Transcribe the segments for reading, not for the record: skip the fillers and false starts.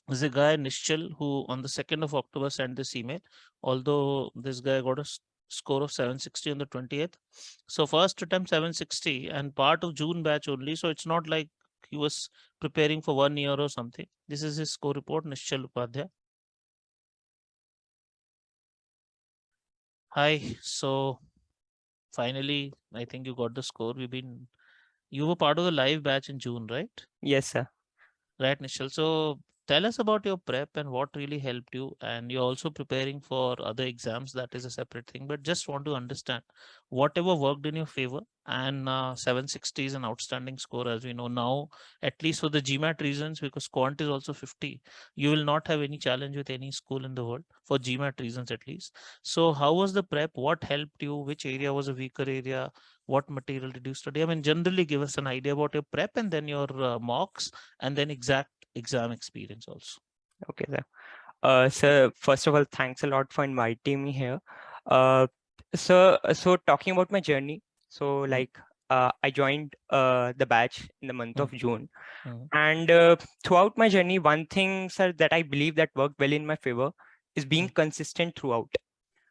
There's a guy, Nischal, who on the 2nd of October sent this email, although this guy got a score of 760 on the 20th. So first attempt 760 and part of June batch only. So it's not like he was preparing for 1 year or something. This is his score report, Nischal Upadhyay. Hi. So finally, I think you got the score. You were part of the live batch in June, right? Yes, sir. Right, Nishal. So tell us about your prep and what really helped you. And you're also preparing for other exams. That is a separate thing. But just want to understand whatever worked in your favor. And 760 is an outstanding score, as we know now, at least for the GMAT reasons, because quant is also 50. You will not have any challenge with any school in the world for GMAT reasons, at least. So, how was the prep? What helped you? Which area was a weaker area? What material did you study? I mean, generally give us an idea about your prep and then your mocks and then exact exam experience also. Okay, sir. Sir, first of all, thanks a lot for inviting me here. Uh, so talking about my journey, so Mm, like I joined the batch in the month mm, of June, mm, and throughout my journey, one thing, sir, that I believe that worked well in my favor is being mm, consistent throughout.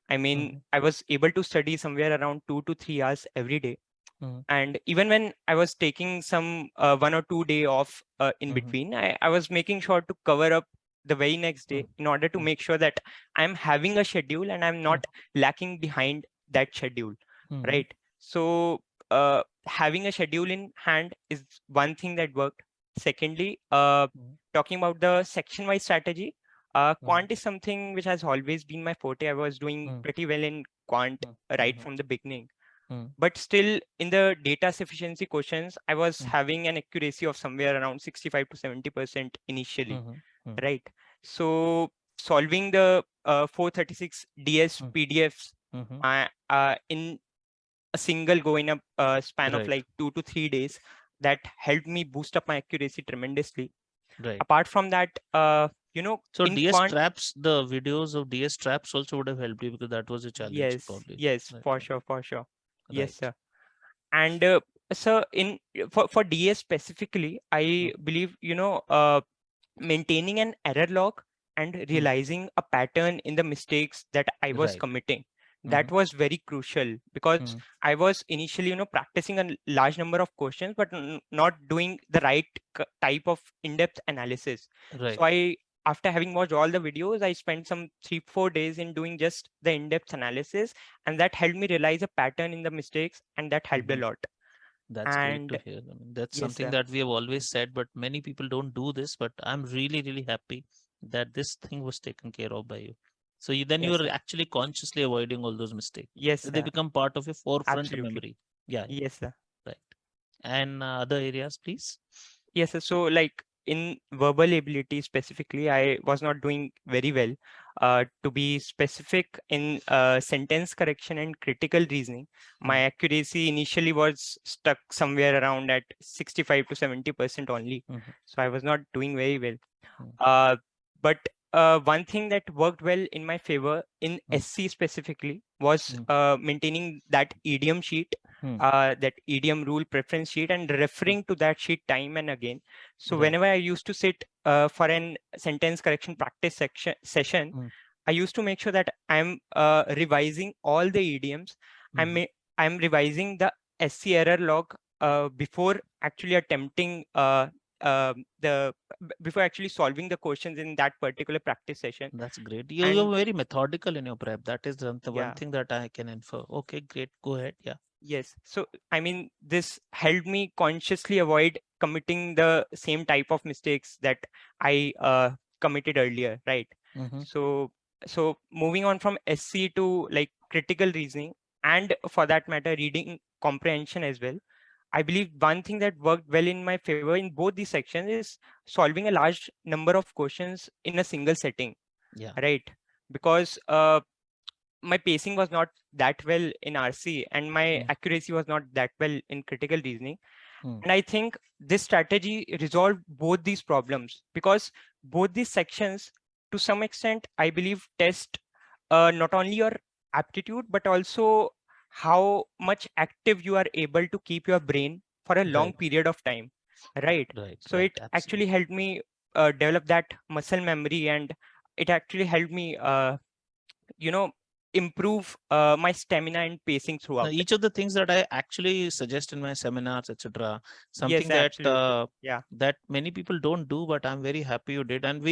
I mean, mm, I was able to study somewhere around 2 to 3 hours every day, mm, and even when I was taking some 1 or 2 day off in mm, between, I was making sure to cover up the very next mm, day in order to mm, make sure that I'm having a schedule and I'm mm, not lacking behind that schedule, mm, right? So having a schedule in hand is one thing that worked. Secondly, mm, talking about the section wise strategy, mm, quant is something which has always been my forte. I was doing mm, pretty well in quant mm, right mhm, from the beginning, mm, but still in the data sufficiency questions I was mm, having an accuracy of somewhere around 65 to 70% initially, mhm, mm, right? So solving the 436 ds mm, pdfs mhm. in a single go in a span of Right, like 2 to 3 days, that helped me boost up my accuracy tremendously. right. Apart from that, So in DS quant, traps, the videos of DS traps also would have helped you because that was a challenge yes, probably. yes, Right, for right, sure, for sure. Yes, right. sir. And so in for DS specifically, I Mm, believe maintaining an error log and mm, realizing a pattern in the mistakes that I was right. committing, that Mhm, was very crucial, because mm, I was initially practicing a large number of questions but not doing the right type of in-depth analysis. right. So I, after having watched all the videos, I spent some 3 4 days in doing just the in-depth analysis, and that helped me realize a pattern in the mistakes, and that helped a Mhm. lot. That's great to And hear. I mean, that's yes, something sir. that we have always said, but many people don't do this. But I'm really, really happy that this thing was taken care of by you. So then you Yes, are sir. actually consciously avoiding all those mistakes. Yes, They sir. become part of your forefront Absolutely. memory. Yeah, yeah, Yes, sir. right. And other areas, please. Yes, sir. So like in verbal ability specifically, I was not doing very well. To be specific, in sentence correction and critical reasoning, my Mm, accuracy initially was stuck somewhere around at 65 to 70% only. mhm, So I was not doing very well. mm, Uh, but one thing that worked well in my favor in mm, SC specifically was mm, maintaining that idiom sheet, mm, that idiom rule preference sheet, and mm. referring to that sheet time and again. So Right. whenever I used to sit for an sentence correction practice session, Mm, I used to make sure that I'm revising all the idioms. I'm mhm. ma- I'm revising the SC error log before actually attempting the before actually solving the questions in that particular practice session. That's great. You're And very methodical in your prep. That is the one yeah, thing that I can infer. Okay, great. Go ahead. Yeah. yes. So I mean, this helped me consciously avoid committing the same type of mistakes that I committed earlier, right? Mm-hmm. So moving on from SC to like critical reasoning, and for that matter reading comprehension as well, I believe one thing that worked well in my favor in both these sections is solving a large number of questions in a single setting, Yeah. right? Because my pacing was not that well in RC, and my Mm, accuracy was not that well in critical reasoning. mm, And I think this strategy resolved both these problems, because both these sections, to some extent, I believe, test not only your aptitude, but also how much active you are able to keep your brain for a long right. period of time, right? Right. So Right. it actually Absolutely. helped me develop that muscle memory, and it actually helped me you know improve my stamina and pacing Now, throughout. each of the things that I actually suggest in my seminars, etc., Yes, something that absolutely. Yeah. that many people don't do, but I'm very happy you did. And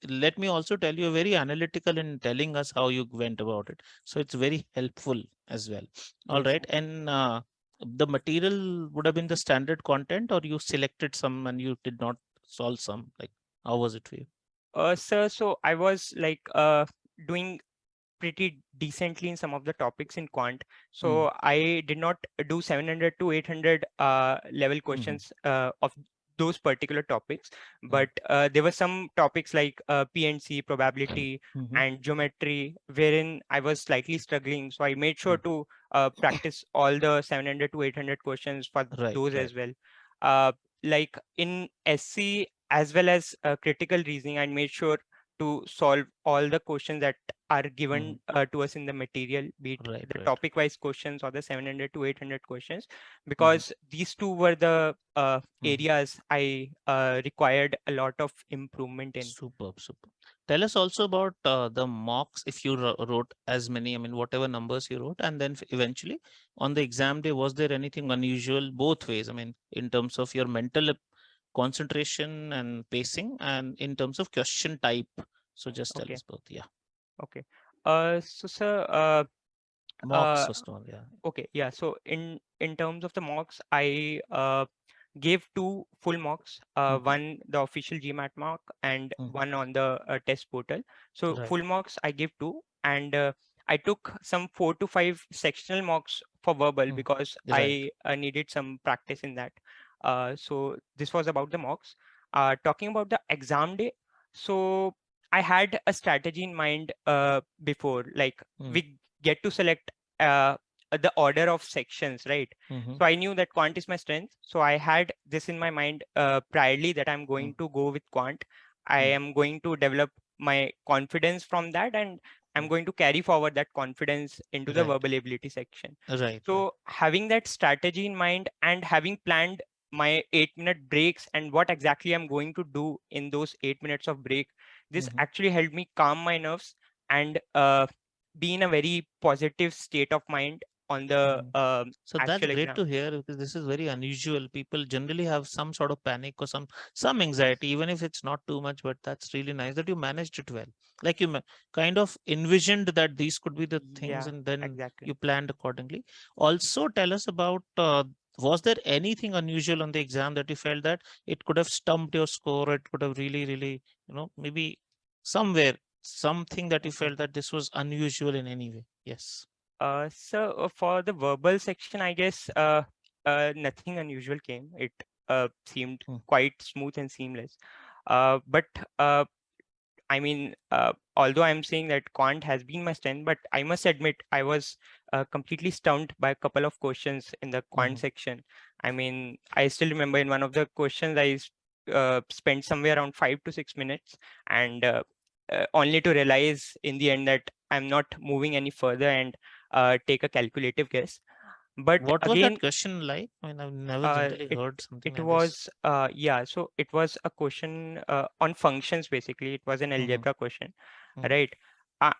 let me also tell you, very analytical in telling us how you went about it. So it's very helpful as well. All Yes. right, and the material would have been the standard content, or you selected some and you did not solve some. Like, how was it for you? Sir, so I was like doing pretty decently in some of the topics in quant. Mm, So I did not do 700 to 800 level mm-hmm, questions of those particular topics, mm, but there were some topics like PNC, probability, mm-hmm, and geometry, wherein I was slightly struggling. So I made sure mm. to practice all the 700 to 800 questions for Right, those right. as well. Uh, like in SC as well as critical reasoning, I made sure to solve all the questions that are Mm-hmm. given to us in the material, be it Right, the right. topic wise questions or the 700 to 800 questions, Mm-hmm. because these two were the Mm-hmm. areas I required a lot of improvement in. Superb, superb. Tell us also about the mocks. If you wrote as many, I mean, whatever numbers you wrote, and then eventually on the exam day, was there anything unusual both ways? I mean, in terms of your mental concentration and pacing, and in terms of question type. So just tell Okay, us both. Yeah, okay. So, sir, mocks uh, first of all. Yeah. okay, yeah. So in terms of the mocks, I gave two full mocks, Mm-hmm. one the official GMAT mock and Mm-hmm. one on the test portal. So Right. full mocks I gave two, and I took some 4 to 5 sectional mocks for verbal Mm. because Right. I needed some practice in that. So this was about the mocks. Talking about the exam day, so I had a strategy in mind before, like Mm. we get to select uh, the order of sections, right? Mm-hmm. So I knew that quant is my strength. So I had this in my mind priorly that I'm Mm. going to go with quant. I Mm. am going to develop my confidence from that, and I'm Mm. going to carry forward that confidence into the Right. verbal ability section. Right. Right. So having that strategy in mind and having planned my 8-minute breaks and what exactly I'm going to do in those 8 minutes of break, this Mm-hmm. actually helped me calm my nerves and be in a very positive state of mind on the Mm. So that's actual great exam. to hear because this is very unusual. People generally have some sort of panic or some anxiety, even if it's not too much. But that's really nice that you managed it well. Like you kind of envisioned that these could be the things, Yeah, and then exactly. you planned accordingly. Also, tell us about was there anything unusual on the exam that you felt that it could have stumped your score? It could have really, really, maybe somewhere something that you Okay. felt that this was unusual in any way. Yes. So for the verbal section, I guess nothing unusual came. It seemed Mm, quite smooth and seamless. But I mean, although I'm saying that quant has been my strength, but I must admit I was completely stunned by a couple of questions in the quant mhm. section. I mean, I still remember in one of the questions spent somewhere around 5 to 6 minutes, and only to realize in the end that I'm not moving any further and take a calculative guess. But What was that again, question like? I mean, I've never generally it heard something it like this. was yeah, so it was a question on functions. Basically it was an Hmm. algebra question, Hmm. right?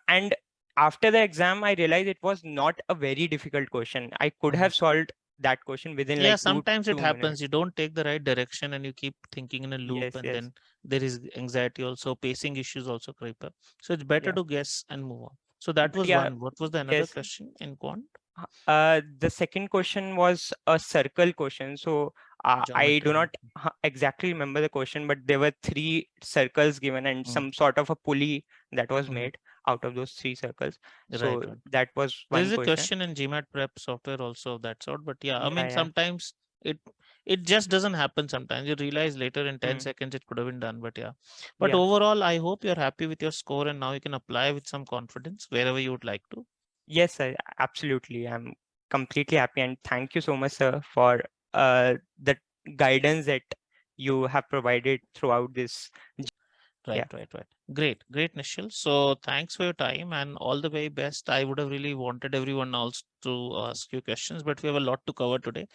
And after the exam I realized it was not a very difficult question. I could Hmm. have solved that question within Yeah, like two sometimes it two happens. minutes You don't take the right direction and you keep thinking in a loop, Yes, and yes. then there is anxiety also, pacing issues also creep up. So it's better Yeah, to guess and move on. So that but was yeah, one. What was the another yes. question in quant? The second question was a circle question. So I Geometry, do right? not exactly remember the question, but there were three circles given and Mm. some sort of a pulley that was Hmm. made out of those three circles. Right, So right. that was There one is a question. question in GMAT prep software also of that sort, but yeah, I Yeah, mean yeah. sometimes it it just doesn't happen sometimes. You realize later in 10 Mm, seconds it could have been done, but yeah. But yeah. overall, I hope you're happy with your score and now you can apply with some confidence wherever you would like to. Yes, absolutely. I'm completely happy and thank you so much, sir, for the guidance that you have provided throughout this. Right, Yeah, right, right. Great, great, Nishil. So thanks for your time and all the very best. I would have really wanted everyone else to ask you questions, but we have a lot to cover today.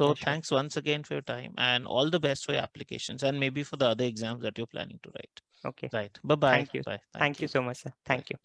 yeah, So sure. thanks once again for your time and all the best for your applications and maybe for the other exams that you're planning to write. Okay. Right. Bye bye. Thank you. Bye. Thank Thank you you. so much, sir. Bye. Thank you.